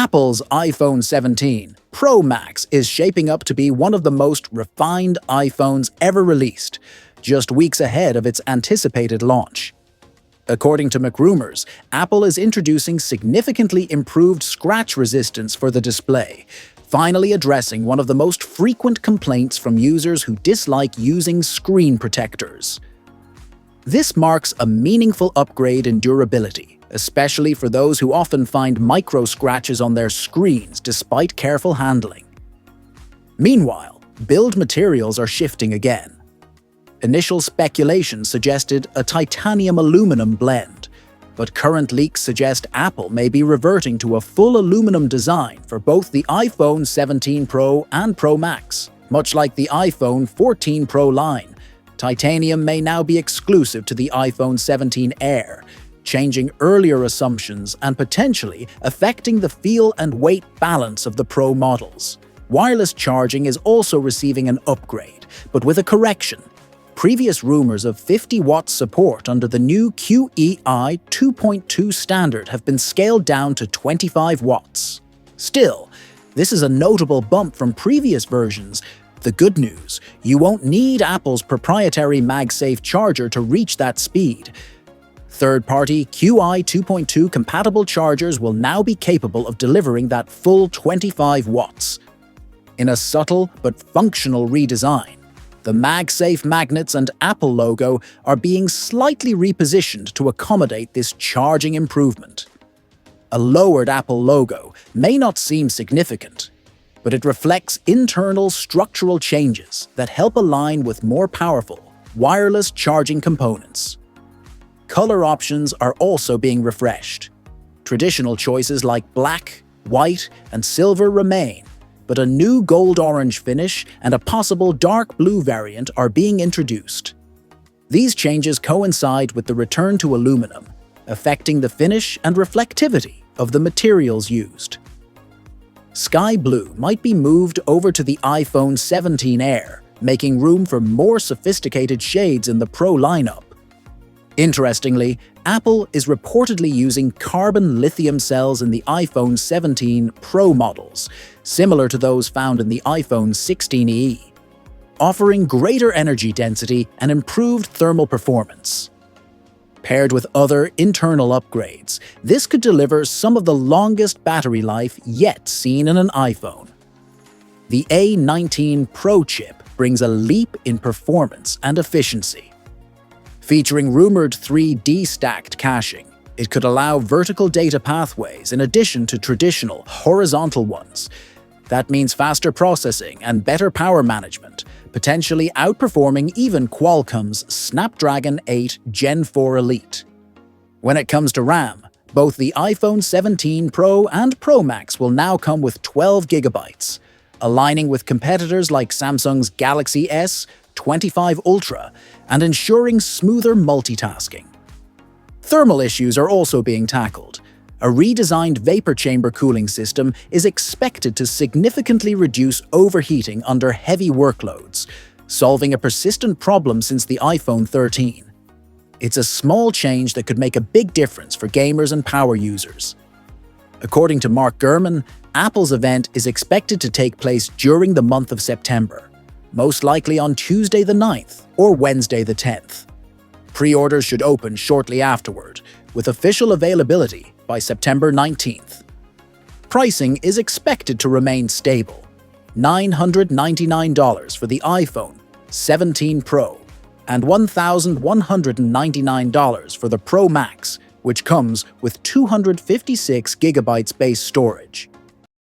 Apple's iPhone 17 Pro Max is shaping up to be one of the most refined iPhones ever released, just weeks ahead of its anticipated launch. According to McRumors, Apple is introducing significantly improved scratch resistance for the display, finally addressing one of the most frequent complaints from users who dislike using screen protectors. This marks a meaningful upgrade in durability, especially for those who often find micro-scratches on their screens despite careful handling. Meanwhile, build materials are shifting again. Initial speculation suggested a titanium-aluminum blend, but current leaks suggest Apple may be reverting to a full aluminum design for both the iPhone 17 Pro and Pro Max. Much like the iPhone 14 Pro line, titanium may now be exclusive to the iPhone 17 Air, changing earlier assumptions and potentially affecting the feel and weight balance of the Pro models. Wireless charging is also receiving an upgrade, but with a correction. Previous rumors of 50 watts support under the new QEI 2.2 standard have been scaled down to 25 watts. Still, this is a notable bump from previous versions. The good news, you won't need Apple's proprietary MagSafe charger to reach that speed. Third-party QI 2.2 compatible chargers will now be capable of delivering that full 25 watts. In a subtle but functional redesign, the MagSafe magnets and Apple logo are being slightly repositioned to accommodate this charging improvement. A lowered Apple logo may not seem significant, but it reflects internal structural changes that help align with more powerful, wireless charging components. Color options are also being refreshed. Traditional choices like black, white, and silver remain, but a new gold-orange finish and a possible dark blue variant are being introduced. These changes coincide with the return to aluminum, affecting the finish and reflectivity of the materials used. Sky blue might be moved over to the iPhone 17 Air, making room for more sophisticated shades in the Pro lineup. Interestingly, Apple is reportedly using carbon lithium cells in the iPhone 17 Pro models, similar to those found in the iPhone 16e, offering greater energy density and improved thermal performance. Paired with other internal upgrades, this could deliver some of the longest battery life yet seen in an iPhone. The A19 Pro chip brings a leap in performance and efficiency. Featuring rumored 3D stacked caching, it could allow vertical data pathways in addition to traditional horizontal ones. That means faster processing and better power management, potentially outperforming even Qualcomm's Snapdragon 8 Gen 4 Elite. When it comes to RAM, both the iPhone 17 Pro and Pro Max will now come with 12 GB, aligning with competitors like Samsung's Galaxy S25 Ultra and ensuring smoother multitasking. Thermal issues are also being tackled. A redesigned vapor chamber cooling system is expected to significantly reduce overheating under heavy workloads, solving a persistent problem since the iPhone 13. It's a small change that could make a big difference for gamers and power users. According to Mark Gurman, Apple's event is expected to take place during the month of September, most likely on Tuesday the 9th or Wednesday the 10th. Pre-orders should open shortly afterward, with official availability by September 19th. Pricing is expected to remain stable, $999 for the iPhone 17 Pro and $1,199 for the Pro Max, which comes with 256 GB base storage.